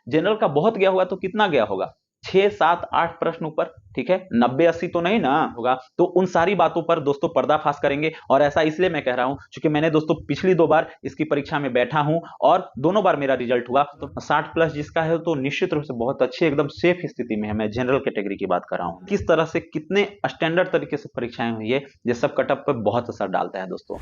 General का बहुत गया होगा तो कितना गया होगा, 6 7 8 प्रश्न ऊपर, ठीक है, 90 80 तो नहीं ना होगा। तो उन सारी बातों पर दोस्तों पर्दाफाश करेंगे। और ऐसा इसलिए मैं कह रहा हूं क्योंकि मैंने दोस्तों पिछली 2 बार इसकी परीक्षा में बैठा हूं और दोनों बार मेरा रिजल्ट हुआ। तो 60 प्लस जिसका है तो निश्चित रूप से बहुत अच्छी एकदम सेफ स्थिति में है। मैं जनरल कैटेगरी की बात कर रहा हूं। किस तरह से कितने स्टैंडर्ड तरीके से परीक्षाएं हुई है, ये सब कटअप पर बहुत असर डालता है दोस्तों।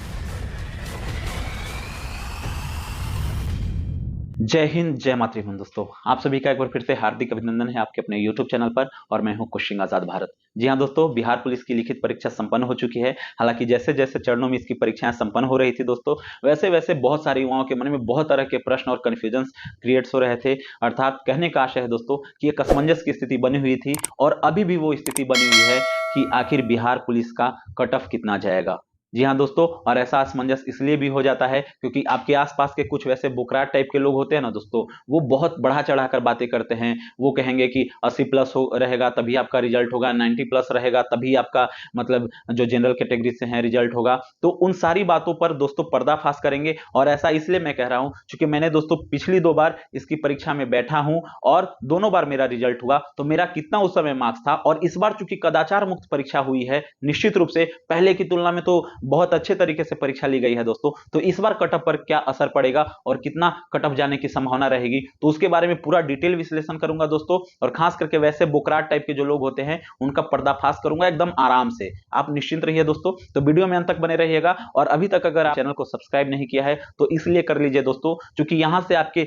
जय हिंद, जय मातृभूमि। दोस्तों आप सभी का एक बार फिर से हार्दिक अभिनंदन है आपके अपने YouTube चैनल पर, और मैं हूं कोचिंग आजाद भारत। जी हां दोस्तों, बिहार पुलिस की लिखित परीक्षा संपन्न हो चुकी है। हालांकि जैसे जैसे चरणों में इसकी परीक्षाएं संपन्न हो रही थी दोस्तों, वैसे वैसे बहुत सारे युवाओं के मन में बहुत तरह के प्रश्न और कंफ्यूजन क्रिएट्स हो रहे थे। अर्थात कहने का आशय है दोस्तों कि एक असमंजस की स्थिति बनी हुई थी, और अभी भी वो स्थिति बनी हुई है कि आखिर बिहार पुलिस का कट ऑफ कितना जाएगा। जी हाँ दोस्तों, और ऐसा असमंजस इसलिए भी हो जाता है क्योंकि आपके आसपास के कुछ वैसे बुकराट टाइप के लोग होते हैं ना दोस्तों, वो बहुत बढ़ा चढ़ाकर बातें करते हैं। वो कहेंगे कि 80 प्लस हो रहेगा तभी आपका रिजल्ट होगा, 90 प्लस रहेगा तभी आपका मतलब जो जनरल कैटेगरी से है रिजल्ट होगा। तो उन सारी बातों पर दोस्तों पर्दाफाश करेंगे। और ऐसा इसलिए मैं कह रहा हूं क्योंकि मैंने दोस्तों पिछली 2 बार इसकी परीक्षा में बैठा हूं और दोनों बार मेरा रिजल्ट हुआ। तो मेरा कितना उस समय मार्क्स था, और इस बार चूंकि कदाचार मुक्त परीक्षा हुई है, निश्चित रूप से पहले की तुलना में तो बहुत अच्छे तरीके से परीक्षा ली गई है दोस्तों। तो इस बार कटअप पर क्या असर पड़ेगा और कितना कटअप जाने की संभावना रहेगी, तो उसके बारे में पूरा डिटेल विश्लेषण करूंगा दोस्तों। और खास करके वैसे बुकराट टाइप के जो लोग होते हैं उनका पर्दाफाश करूंगा एकदम आराम से। आप निश्चिंत रहिए दोस्तों, तो वीडियो में अंत तक बने रहिएगा। और अभी तक अगर आप चैनल को सब्सक्राइब नहीं किया है तो इसलिए कर लीजिए दोस्तों, क्योंकि यहां से आपके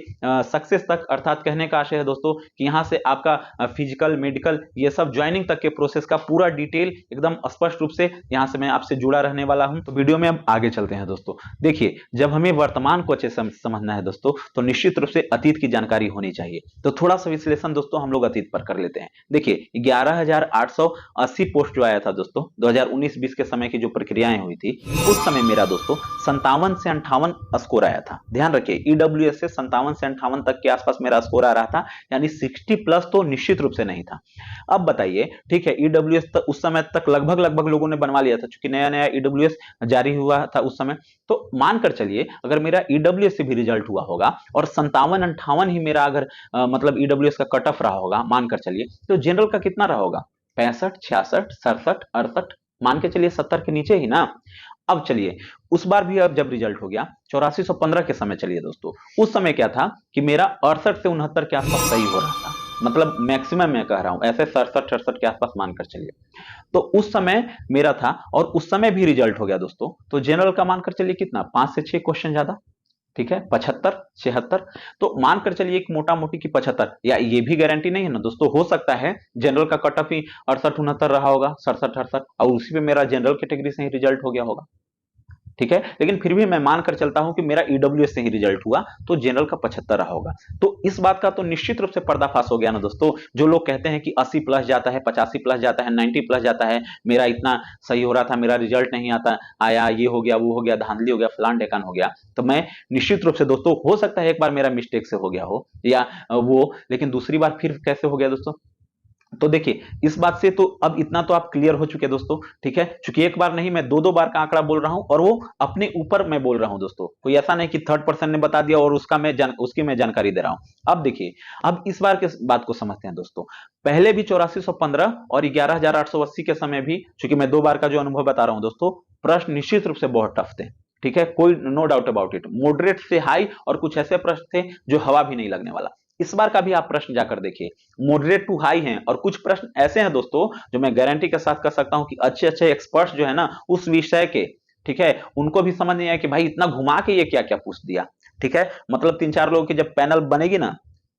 सक्सेस तक, अर्थात कहने का आशय है दोस्तों कि यहां से आपका फिजिकल मेडिकल ये सब ज्वाइनिंग तक के प्रोसेस का पूरा डिटेल एकदम स्पष्ट रूप से यहां से मैं आपसे जुड़ा रहने वाला हूं। तो वीडियो में अब आगे चलते हैं दोस्तों। देखिए, जब हमें वर्तमान को अच्छे समझना है दोस्तों, तो निश्चित रूप से अतीत की जानकारी होनी चाहिए। तो थोड़ा सा विश्लेषण दोस्तों हम लोग अतीत पर कर लेते हैं। देखिए, 11,880 पोस्ट जो आया था दोस्तों 2019-20 के समय की जो प्रक्रियाएं हुई थी, उस समय मेरा दोस्तों 57 से 58 स्कोर आया था। ध्यान रखिए, ईडब्ल्यूएस से 57 से 58 तक के आसपास मेरा स्कोर आ रहा था, यानी 60 प्लस तो निश्चित रूप से नहीं था। अब बताइए, ठीक है, ईडब्ल्यूएस उस समय तक लगभग लोगों ने बनवा लिया था, क्योंकि नया नया ईडब्ल्यूएस जारी हुआ था उस समय। तो मानकर चलिए अगर मेरा ईडब्ल्यूएस से भी रिजल्ट हुआ होगा और 57-58 ही मेरा अगर मतलब ईडब्ल्यूएस का कट ऑफ रहा होगा, मानकर चलिए, तो जनरल का कितना रहा होगा, 65 66 67 68, मान के चलिए 70 के नीचे ही ना। अब चलिए, उस बार भी अब जब रिजल्ट हो गया 8415 के समय, चलिए दोस्तों, उस समय क्या था कि मेरा 68 से 69 के आसपास सही हो रहा था। मतलब मैक्सिमम मैं कह रहा हूं, ऐसे 67 68 के आसपास मानकर चलिए। तो उस समय मेरा था, और उस समय भी रिजल्ट हो गया दोस्तों। तो जनरल का मानकर चलिए कितना, 5 से 6 क्वेश्चन ज्यादा, ठीक है, 75 76। तो मानकर चलिए एक मोटा मोटी की 75, या ये भी गारंटी नहीं है ना दोस्तों, हो सकता है जनरल का कट ऑफ ही 68 69 रहा होगा, 67 68, और उसी पे मेरा जनरल कैटेगरी से ही रिजल्ट हो गया होगा, ठीक है। लेकिन फिर भी मैं मानकर चलता हूं कि मेरा ईडब्ल्यूएस से ही रिजल्ट हुआ, तो जनरल का 75 रहा होगा। तो इस बात का तो निश्चित रूप से पर्दाफाश हो गया ना दोस्तों। जो लोग कहते हैं कि 80 प्लस जाता है, 85 प्लस जाता है, 90 प्लस जाता है, मेरा इतना सही हो रहा था, मेरा रिजल्ट नहीं आता आया, ये हो गया, वो हो गया, धांधली हो गया, फलान ढेकान हो गया। तो मैं निश्चित रूप से दोस्तों, हो सकता है एक बार मेरा मिस्टेक से हो गया हो या वो, लेकिन दूसरी बार फिर कैसे हो गया दोस्तों। तो देखिए, इस बात से तो अब इतना तो आप क्लियर हो चुके दोस्तों, ठीक है। चूंकि एक बार नहीं, मैं 2-2 बार का आंकड़ा बोल रहा हूं, और वो अपने ऊपर मैं बोल रहा हूं दोस्तों। कोई ऐसा नहीं कि थर्ड पर्सन ने बता दिया और उसकी मैं जानकारी दे रहा हूं। अब देखिए, अब इस बार के बात को समझते हैं दोस्तों। पहले भी 8415 और 11,880 के समय भी, चूंकि मैं 2 बार का जो अनुभव बता रहा हूं दोस्तों, प्रश्न निश्चित रूप से बहुत टफ थे, ठीक है, कोई no doubt about it. Moderate से हाई, और कुछ ऐसे प्रश्न थे जो हवा भी नहीं लगने वाला। इस बार का भी आप प्रश्न जाकर देखिए, मॉडरेट टू हाई हैं, और कुछ प्रश्न ऐसे हैं दोस्तों जो मैं गारंटी के साथ कर सकता हूं कि अच्छे अच्छे एक्सपर्ट्स जो है ना उस विषय के, ठीक है, उनको भी समझ नहीं आया कि भाई इतना घुमा के ये क्या क्या पूछ दिया, ठीक है। मतलब 3-4 लोगों की जब पैनल बनेगी ना,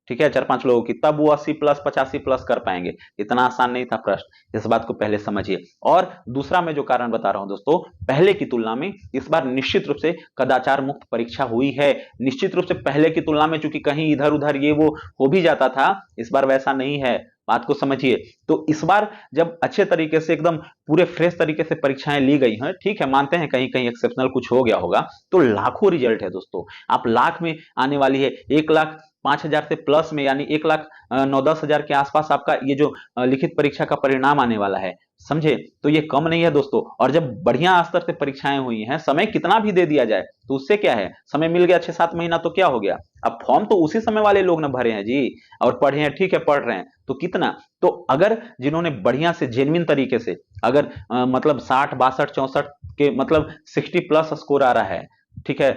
ठीक है, 4-5 लोगों की, तब वो 80 प्लस 85 प्लस कर पाएंगे। इतना आसान नहीं था प्रश्न, इस बात को पहले समझिए। और दूसरा मैं जो कारण बता रहा हूं दोस्तों, पहले की तुलना में इस बार निश्चित रूप से कदाचार मुक्त परीक्षा हुई है। निश्चित रूप से पहले की तुलना में, चूंकि कहीं इधर उधर ये वो हो भी जाता था, इस बार वैसा नहीं है, बात को समझिए। तो इस बार जब अच्छे तरीके से एकदम पूरे फ्रेश तरीके से परीक्षाएं ली गई हैं, ठीक है, मानते हैं कहीं कहीं एक्सेप्शनल कुछ हो गया होगा, तो लाखों रिजल्ट है दोस्तों। आप लाख में आने वाली है, 1,05,000 से प्लस में, यानी 1,09,10,000 के आसपास आपका ये जो लिखित परीक्षा का परिणाम आने वाला है। समझे? तो ये कम नहीं है दोस्तों। और जब बढ़िया स्तर से परीक्षाएं हुई हैं, समय कितना भी दे दिया जाए तो उससे क्या है, समय मिल गया 6-7 महीना तो क्या हो गया। अब फॉर्म तो उसी समय वाले लोग ना भरे हैं जी, और पढ़े हैं, ठीक है पढ़ रहे हैं तो कितना। तो अगर जिन्होंने बढ़िया से जेन्युइन तरीके से, अगर मतलब 60 62 64 के मतलब 60 प्लस स्कोर आ रहा है, ठीक है,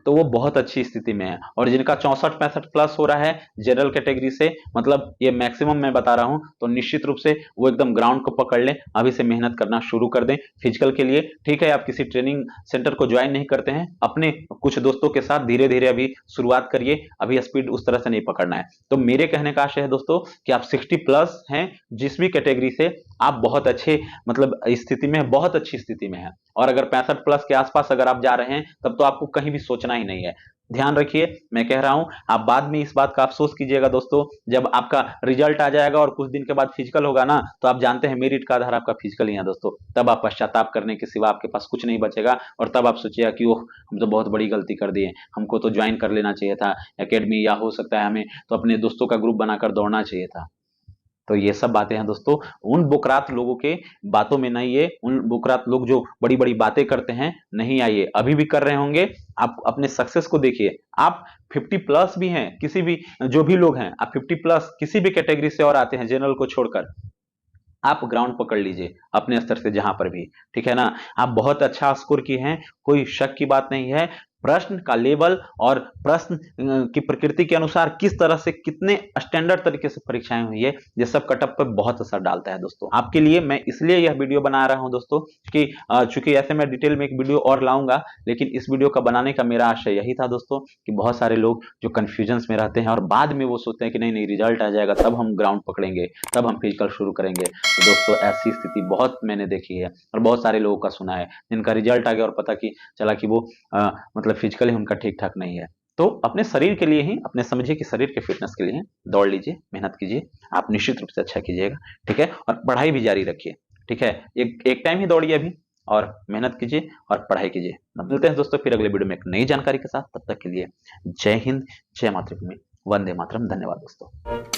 तो वो बहुत अच्छी स्थिति में है। और जिनका 64 65 प्लस हो रहा है जनरल कैटेगरी से, मतलब ये मैक्सिमम मैं बता रहा हूं, तो निश्चित रूप से वो एकदम ग्राउंड को पकड़ लें, अभी से मेहनत करना शुरू कर दें फिजिकल के लिए। ठीक है, आप किसी ट्रेनिंग सेंटर को ज्वाइन नहीं करते हैं, अपने कुछ दोस्तों के साथ धीरे धीरे अभी शुरुआत करिए, अभी स्पीड उस तरह से नहीं पकड़ना है। तो मेरे कहने का आशय है दोस्तों कि आप 60 प्लस हैं जिस भी कैटेगरी से, आप बहुत अच्छे मतलब स्थिति में, बहुत अच्छी स्थिति में है। और अगर 65 प्लस के आसपास अगर आप जा रहे हैं, तब तो आपको कहीं भी सोचना ही नहीं है। ध्यान रखिए, मैं कह रहा हूं, आप बाद में इस बात का अफसोस कीजिएगा दोस्तों, जब आपका रिजल्ट आ जाएगा और कुछ दिन के बाद फिजिकल होगा ना, तो आप जानते हैं मेरिट का आधार आपका फिजिकल ही है दोस्तों। तब आप पश्चाताप करने के सिवा आपके पास कुछ नहीं बचेगा, और तब आप सोचिएगा कि ओह हम तो बहुत बड़ी गलती कर दिए, हमको तो ज्वाइन कर लेना चाहिए था एकेडमी, या हो सकता है हमें तो अपने दोस्तों का ग्रुप बनाकर दौड़ना चाहिए था। तो ये सब बातें हैं दोस्तों, उन बुकरात लोगों के बातों में नहीं आइए, उन बुकरात लोग जो बड़ी बड़ी बातें करते हैं नहीं आइए, अभी भी कर रहे होंगे। आप अपने सक्सेस को देखिए, आप 50 प्लस भी हैं, किसी भी जो भी लोग हैं, आप 50 प्लस किसी भी कैटेगरी से और आते हैं जनरल को छोड़कर, आप ग्राउंड पकड़ लीजिए अपने स्तर से जहां पर भी, ठीक है ना। आप बहुत अच्छा स्कोर किए हैं, कोई शक की बात नहीं है। प्रश्न का लेवल और प्रश्न की प्रकृति के अनुसार किस तरह से कितने स्टैंडर्ड तरीके से परीक्षाएं हुई है, ये सब कटअप पर बहुत असर डालता है दोस्तों। आपके लिए मैं इसलिए यह वीडियो बना रहा हूं दोस्तों कि चूंकि ऐसे मैं डिटेल में एक वीडियो और लाऊंगा, लेकिन इस वीडियो का बनाने का मेरा आशय यही था दोस्तों कि बहुत सारे लोग जो कंफ्यूजन में रहते हैं और बाद में वो सोचते हैं कि नहीं नहीं रिजल्ट आ जाएगा तब हम ग्राउंड पकड़ेंगे, तब हम फिजिकल शुरू करेंगे। तो दोस्तों ऐसी स्थिति बहुत मैंने देखी है और बहुत सारे लोगों का सुना है, जिनका रिजल्ट आ गया और पता कि चला कि वो मतलब फिजिकली उनका ठीक ठाक नहीं है। तो अपने शरीर के लिए ही, अपने समझिए कि शरीर के फिटनेस के लिए दौड़ लीजिए, मेहनत कीजिए, आप निश्चित रूप से अच्छा कीजिएगा, ठीक है। और पढ़ाई भी जारी रखिए, ठीक है, एक टाइम ही दौड़िए अभी, और मेहनत कीजिए और पढ़ाई कीजिए। मिलते हैं दोस्तों फिर अगले वीडियो में एक नई जानकारी के साथ, तब तक के लिए जय हिंद, जय मातृभूमि, वंदे मातरम। धन्यवाद दोस्तों।